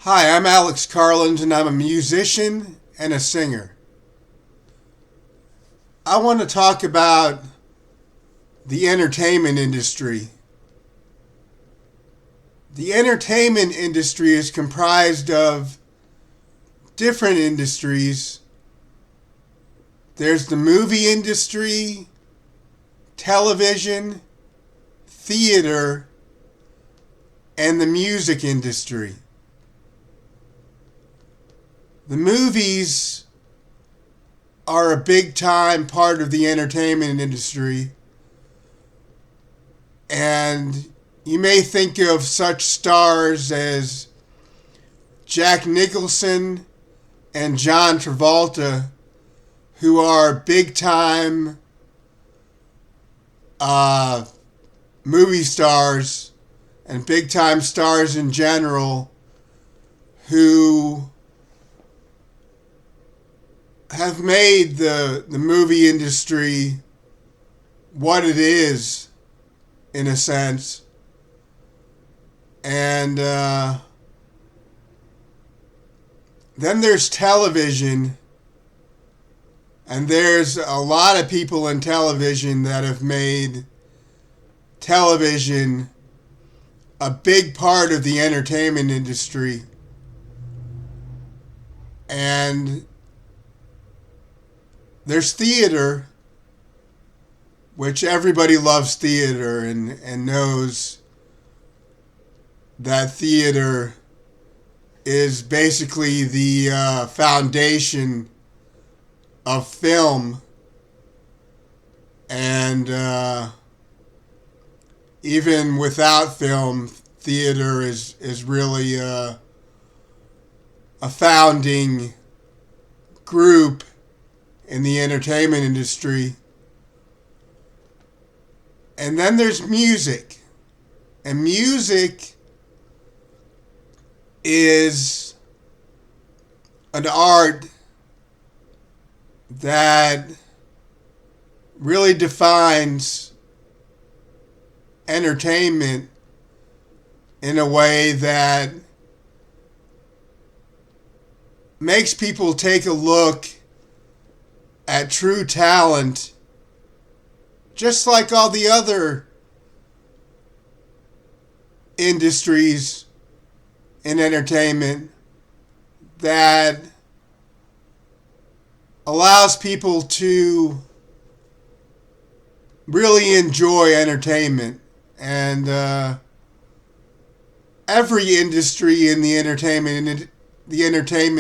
Hi, I'm Alex Karlins, and I'm a musician and a singer. I want to talk about the entertainment industry. The entertainment industry is comprised of different industries. There's the movie industry, television, theater, and the music industry. The movies are a big time part of the entertainment industry, and you may think of such stars as Jack Nicholson and John Travolta, who are big time movie stars and big time stars in general who have made the movie industry what it is, in a sense. And then there's television, and there's a lot of people in television that have made television a big part of the entertainment industry. And there's theater, which everybody loves theater and knows that theater is basically the foundation of film. And even without film, theater is really a founding group in the entertainment industry. And then there's music. And music is an art that really defines entertainment in a way that makes people take a look at true talent, just like all the other industries in entertainment, that allows people to really enjoy entertainment. And every industry in the entertainment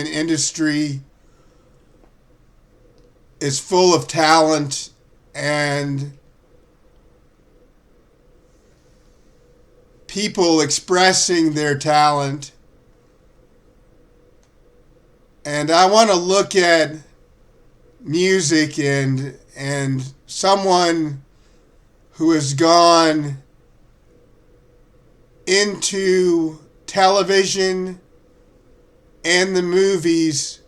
industry is full of talent and people expressing their talent. And I want to look at music and someone who has gone into television and the movies,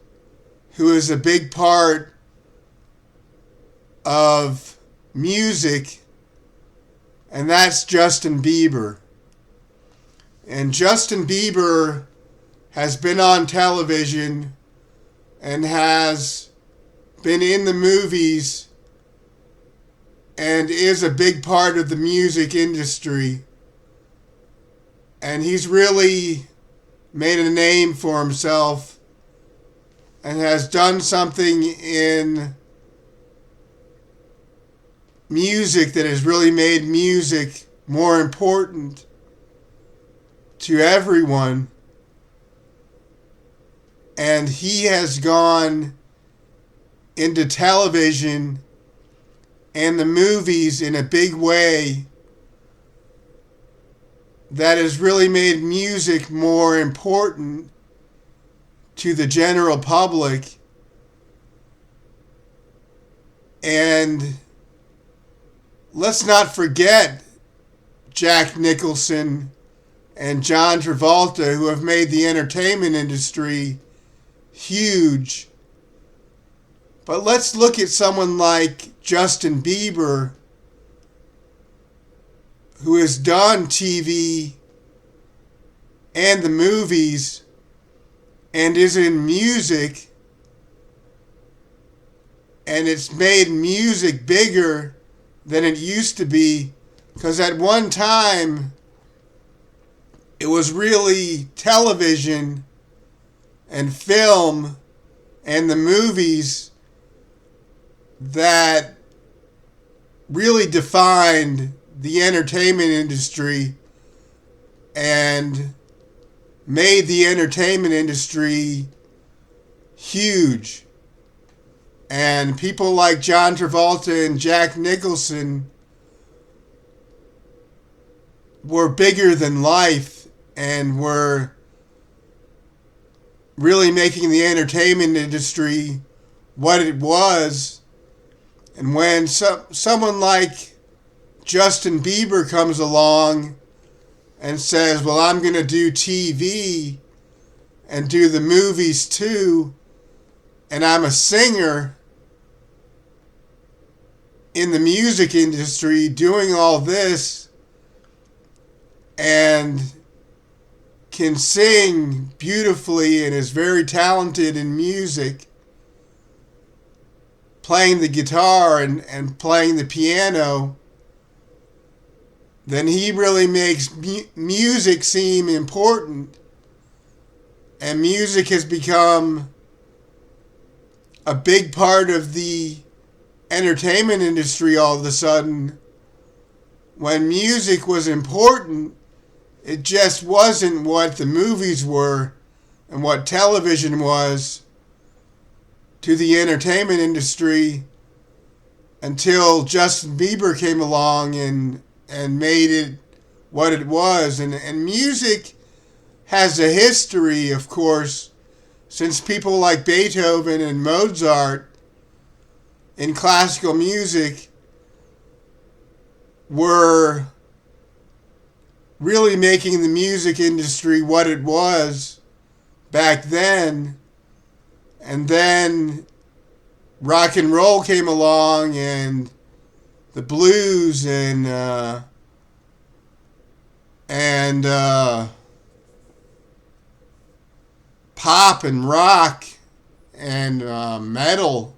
who is a big part of music, and that's Justin Bieber. And Justin Bieber has been on television and has been in the movies and is a big part of the music industry. And he's really made a name for himself and has done something in music that has really made music more important to everyone. And he has gone into television and the movies in a big way that has really made music more important to the general public. And let's not forget Jack Nicholson and John Travolta, who have made the entertainment industry huge. But let's look at someone like Justin Bieber, who has done TV and the movies and is in music, and it's made music bigger than it used to be, because at one time it was really television and film and the movies that really defined the entertainment industry and made the entertainment industry huge. And people like John Travolta and Jack Nicholson were bigger than life and were really making the entertainment industry what it was. And when someone like Justin Bieber comes along and says, well, I'm going to do TV and do the movies too, and I'm a singer in the music industry doing all this and can sing beautifully and is very talented in music, playing the guitar and playing the piano, then he really makes music seem important. And music has become a big part of the entertainment industry all of a sudden. When music was important, it just wasn't what the movies were and what television was to the entertainment industry until Justin Bieber came along and made it what it was. And music has a history, of course, since people like Beethoven and Mozart in classical music were really making the music industry what it was back then. And then rock and roll came along, and the blues and pop and rock and metal,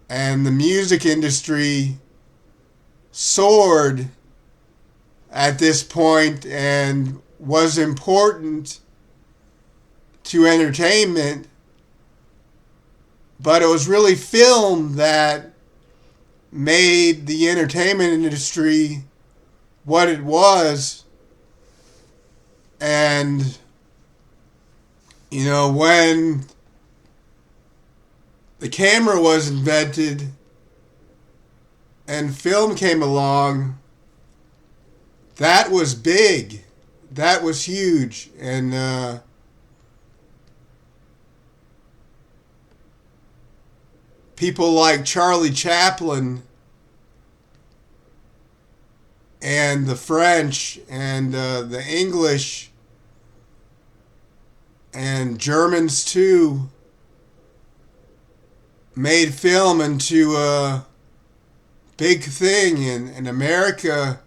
and the music industry soared at this point and was important to entertainment. But it was really film that made the entertainment industry what it was. And, you know, when the camera was invented and film came along, that was big. That was huge. And people like Charlie Chaplin and the French and the English and Germans too made film into a big thing, and America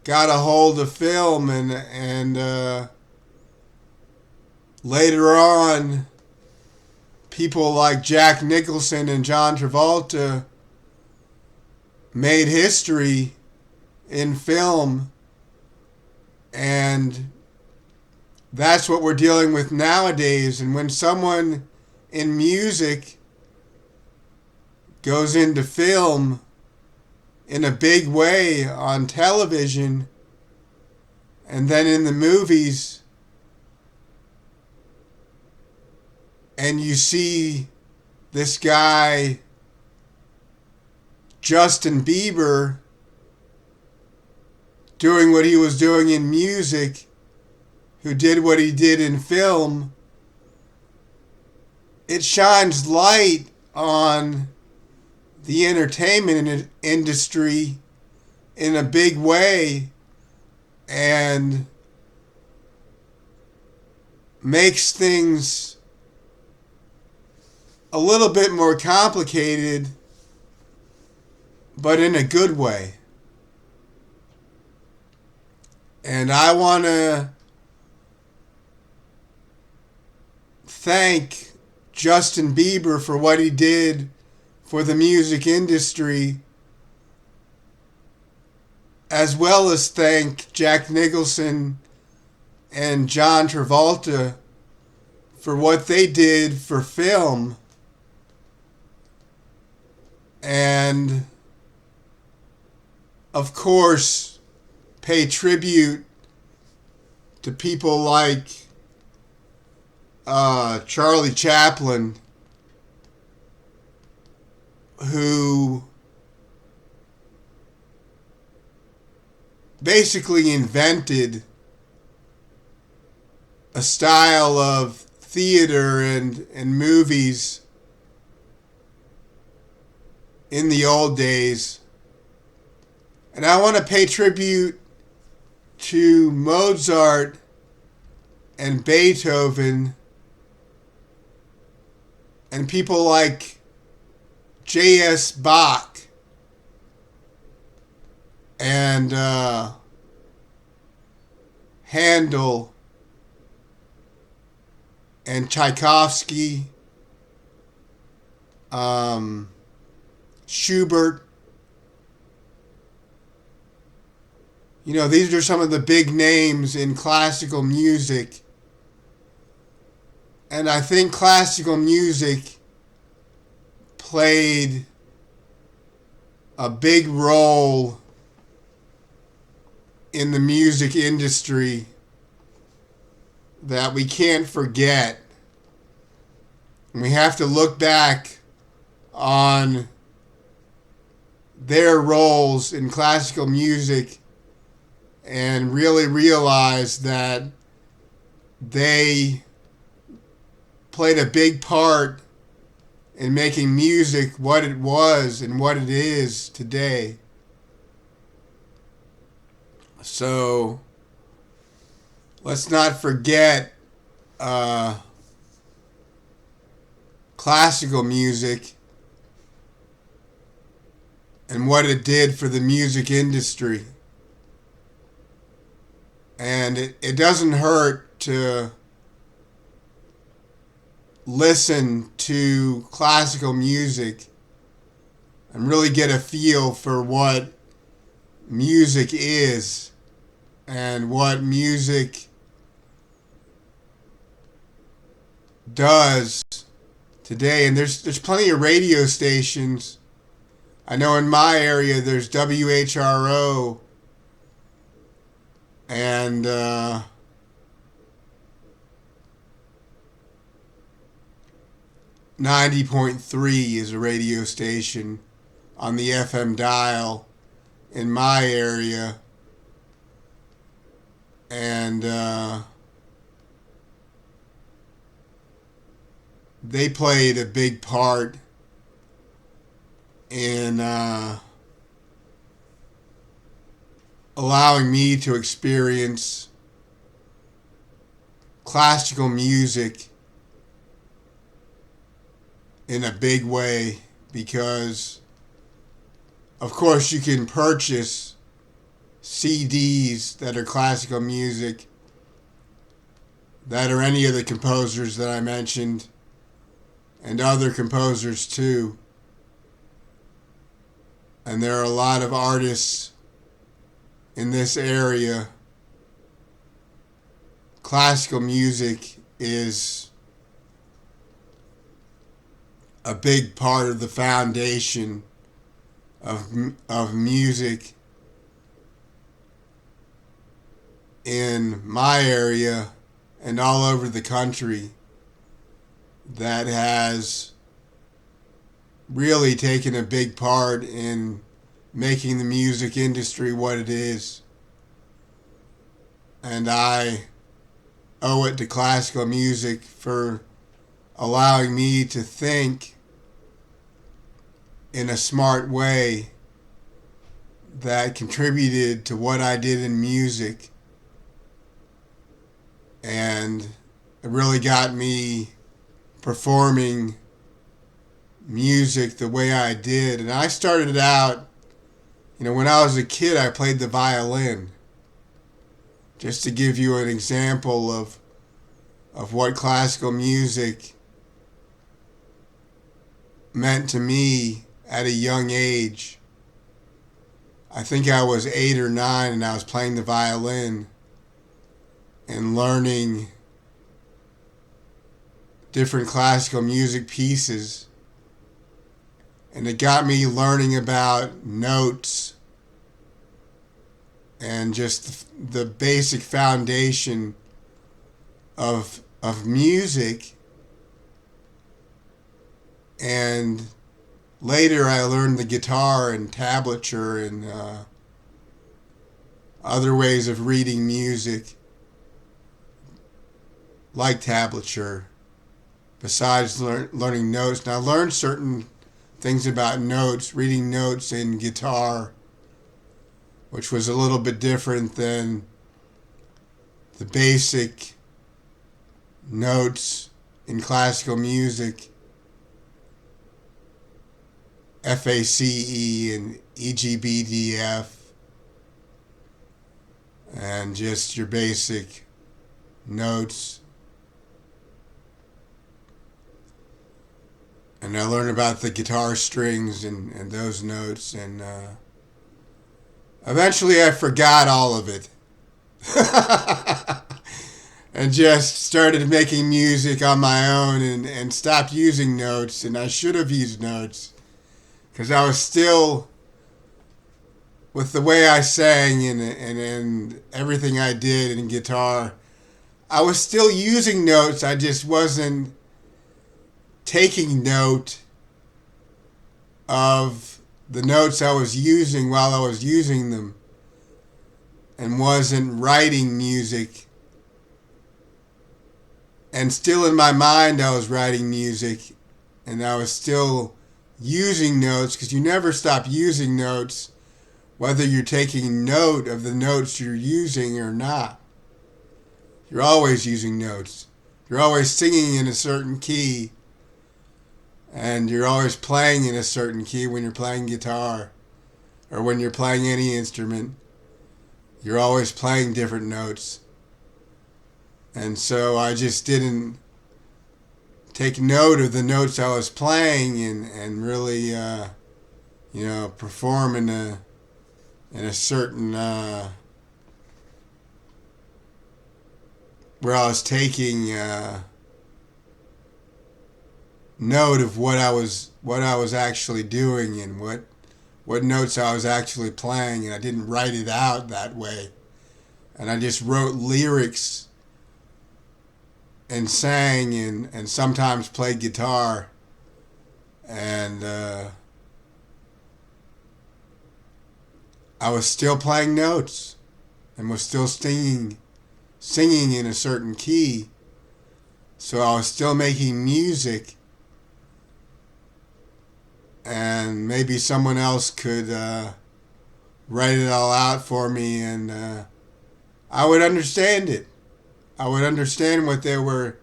got a hold of film, and later on people like Jack Nicholson and John Travolta made history in film, and that's what we're dealing with nowadays. And when someone in music goes into film in a big way on television and then in the movies, and you see this guy Justin Bieber doing what he was doing in music, who did what he did in film, it shines light on the entertainment industry in a big way and makes things a little bit more complicated, but in a good way. And I want to thank Justin Bieber for what he did for the music industry, as well as thank Jack Nicholson and John Travolta for what they did for film. And, of course, pay tribute to people like Charlie Chaplin, who basically invented a style of theater and movies in the old days. And I want to pay tribute to Mozart and Beethoven and people like J.S. Bach and Handel and Tchaikovsky, Schubert. You know, these are some of the big names in classical music. And I think classical music played a big role in the music industry that we can't forget. And we have to look back on their roles in classical music and really realize that they played a big part in making music what it was and what it is today. So let's not forget classical music and what it did for the music industry. And it doesn't hurt to listen to classical music and really get a feel for what music is and what music does today. And there's plenty of radio stations. I know in my area there's WHRO and 90.3 is a radio station on the FM dial in my area. And they played a big part in allowing me to experience classical music in a big way, because of course you can purchase CDs that are classical music that are any of the composers that I mentioned and other composers too. And there are a lot of artists in this area. Classical music is a big part of the foundation of music in my area and all over the country, that has really taken a big part in making the music industry what it is. And I owe it to classical music for allowing me to think in a smart way that contributed to what I did in music. And it really got me performing music the way I did. And I started out, when I was a kid, I played the violin. Just to give you an example of of what classical music meant to me at a young age. I think I was 8 or 9 and I was playing the violin and learning different classical music pieces. And it got me learning about notes and just the basic foundation of music. And later I learned the guitar and tablature and other ways of reading music like tablature besides learning notes. And I learned certain things about notes, reading notes in guitar, which was a little bit different than the basic notes in classical music, FACE and EGBDF, and just your basic notes. And I learned about the guitar strings and those notes, and eventually I forgot all of it and just started making music on my own and stopped using notes. And I should have used notes because I was still, with the way I sang and everything I did in guitar, I was still using notes. I just wasn't taking note of the notes I was using while I was using them, and wasn't writing music. And still in my mind I was writing music, and I was still using notes, because you never stop using notes whether you're taking note of the notes you're using or not. You're always using notes. You're always singing in a certain key, and you're always playing in a certain key when you're playing guitar or when you're playing any instrument. You're always playing different notes. And so I just didn't take note of the notes I was playing and really, perform in a certain, where I was taking note of what I was actually doing and what notes I was actually playing, and I didn't write it out that way. And I just wrote lyrics and sang and sometimes played guitar, and I was still playing notes and was still singing in a certain key. So I was still making music, and maybe someone else could write it all out for me, and I would understand it. I would understand what they were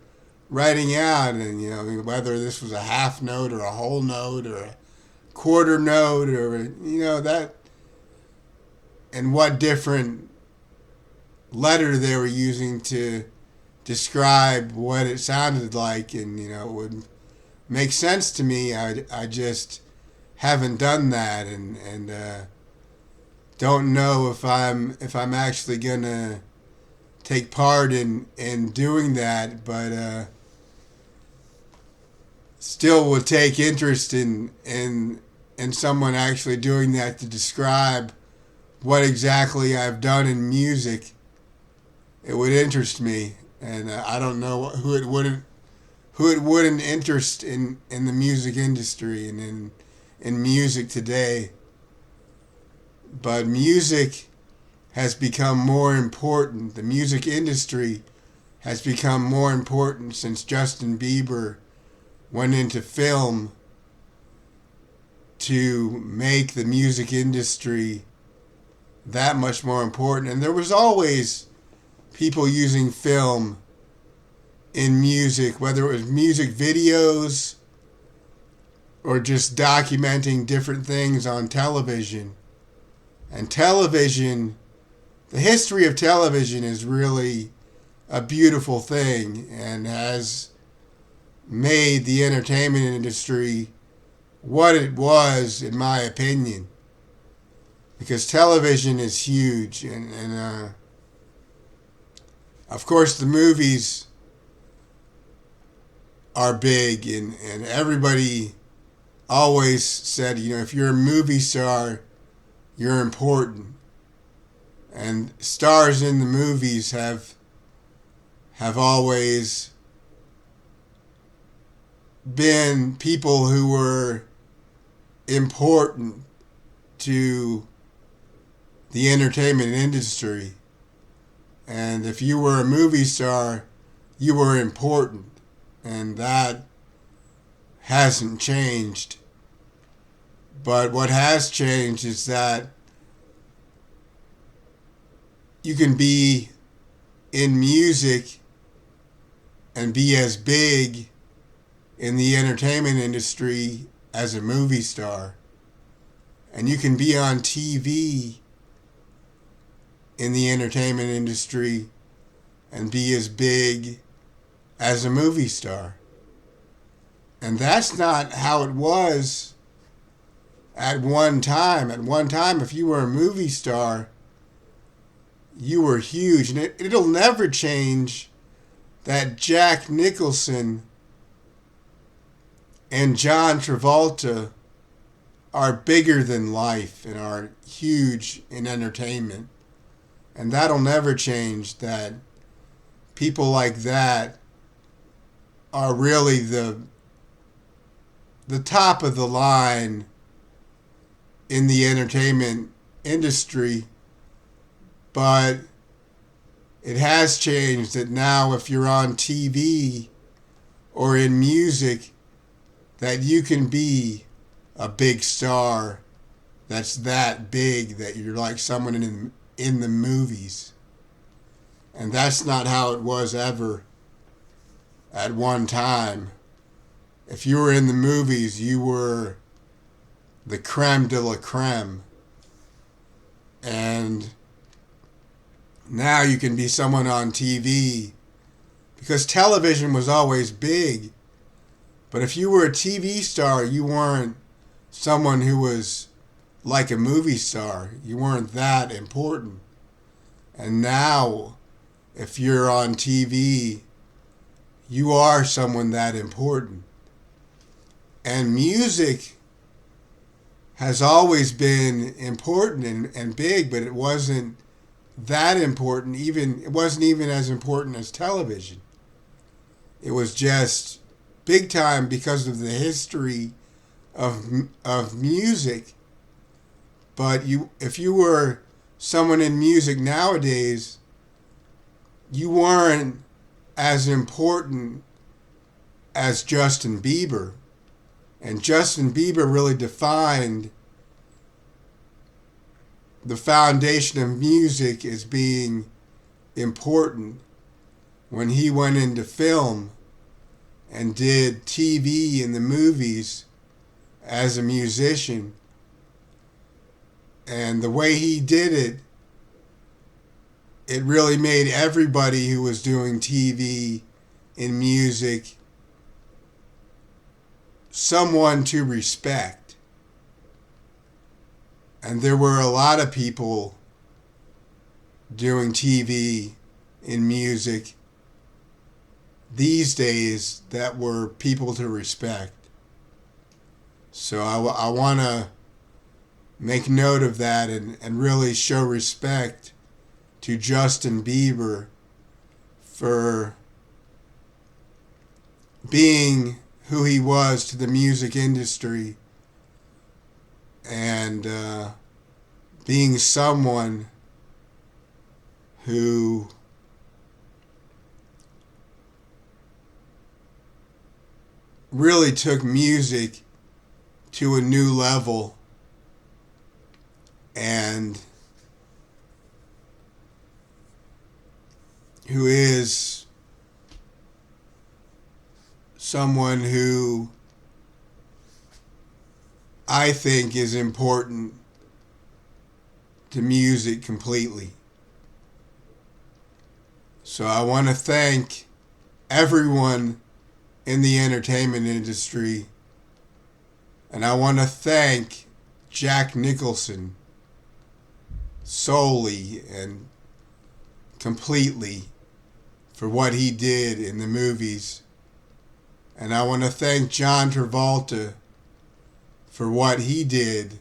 writing out, and whether this was a half note or a whole note or a quarter note or that, and what different letter they were using to describe what it sounded like, and it would make sense to me. I just haven't done that, and don't know if I'm actually gonna take part in doing that, but still would take interest in someone actually doing that to describe what exactly I've done in music. It would interest me, and I don't know who it wouldn't interest in the music industry and in music today. But music has become more important. The music industry has become more important since Justin Bieber went into film to make the music industry that much more important. And there was always people using film in music, whether it was music videos or just documenting different things on television. And television, the history of television is really a beautiful thing and has made the entertainment industry what it was, in my opinion. Because television is huge, and of course the movies are big, and everybody always said, if you're a movie star, you're important. And stars in the movies have always been people who were important to the entertainment industry. And if you were a movie star, you were important. And that hasn't changed. But what has changed is that you can be in music and be as big in the entertainment industry as a movie star. And you can be on TV in the entertainment industry and be as big as a movie star. And that's not how it was at one time. At one time, if you were a movie star, you were huge. And it'll never change that Jack Nicholson and John Travolta are bigger than life and are huge in entertainment. And that'll never change, that people like that are really the top of the line in the entertainment industry. But it has changed that now if you're on TV or in music, that you can be a big star that's that big that you're like someone in the movies. And that's not how it was ever at one time. If you were in the movies, you were the creme de la creme. And now you can be someone on TV because television was always big. But if you were a TV star, you weren't someone who was like a movie star. You weren't that important. And now, if you're on TV, you are someone that important. And music has always been important and big, but it wasn't that important. It wasn't even as important as television. It was just big time because of the history of music. But if you were someone in music nowadays, you weren't as important as Justin Bieber. And Justin Bieber really defined the foundation of music as being important when he went into film and did TV and the movies as a musician. And the way he did it, it really made everybody who was doing TV and music someone to respect. And there were a lot of people doing TV and music these days that were people to respect. So I want to make note of that and really show respect to Justin Bieber for being who he was to the music industry and being someone who really took music to a new level and who is someone who I think is important to music completely. So I want to thank everyone in the entertainment industry, and I want to thank Jack Nicholson solely and completely for what he did in the movies. And I want to thank John Travolta for what he did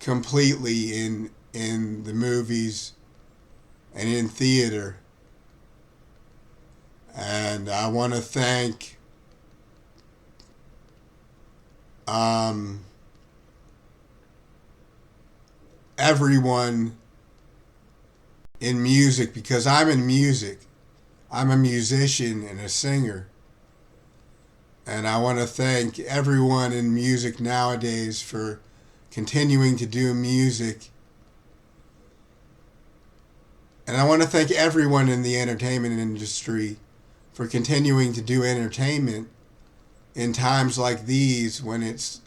completely in the movies and in theater. And I want to thank everyone in music, because I'm in music. I'm a musician and a singer. And I want to thank everyone in music nowadays for continuing to do music. And I want to thank everyone in the entertainment industry for continuing to do entertainment in times like these, when it's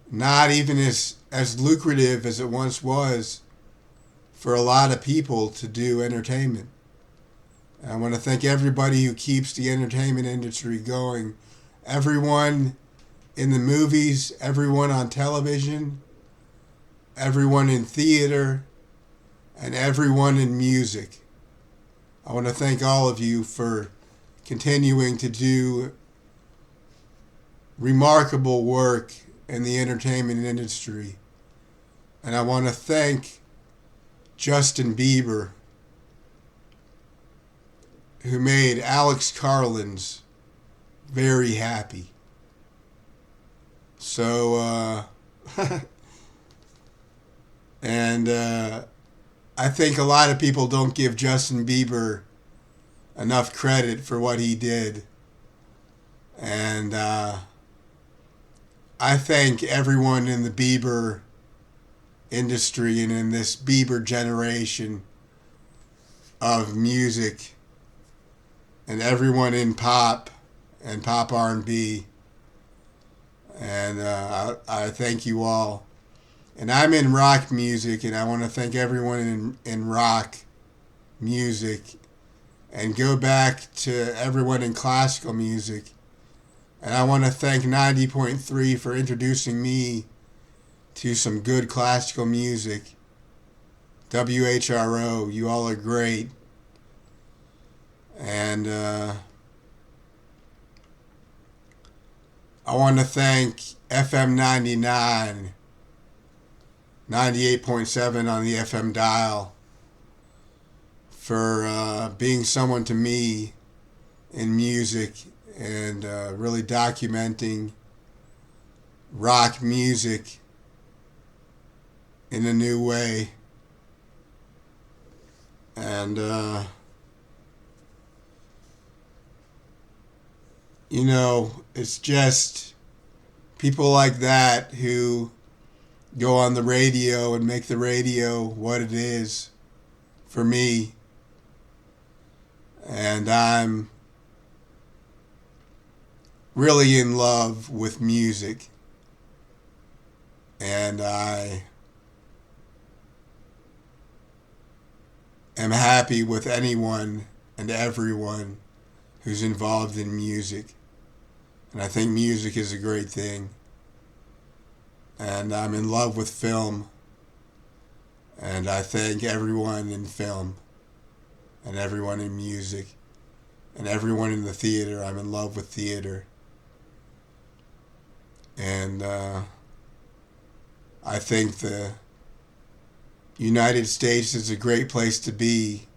not even as lucrative as it once was for a lot of people to do entertainment. And I want to thank everybody who keeps the entertainment industry going. Everyone in the movies, everyone on television, everyone in theater, and everyone in music. I want to thank all of you for continuing to do remarkable work in the entertainment industry. And I want to thank Justin Bieber, who made Alex Karlins very happy. So, and I think a lot of people don't give Justin Bieber enough credit for what he did. And I thank everyone in the Bieber industry and in this Bieber generation of music, and everyone in pop and pop R&B. And I thank you all. And I'm in rock music, and I want to thank everyone in rock music, and go back to everyone in classical music. And I want to thank 90.3 for introducing me to some good classical music. WHRO, you all are great. And I want to thank FM 99, 98.7 on the FM dial, for being someone to me in music, and really documenting rock music in a new way. And you know, it's just people like that who go on the radio and make the radio what it is for me. And I'm really in love with music. And I am happy with anyone and everyone who's involved in music. And I think music is a great thing. And I'm in love with film. And I thank everyone in film, and everyone in music, and everyone in the theater. I'm in love with theater. And I think the United States is a great place to be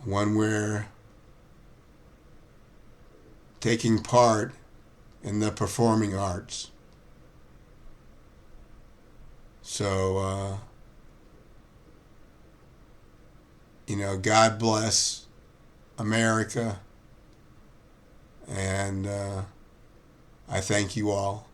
when we're taking part in the performing arts. So, you know, God bless America, and I thank you all.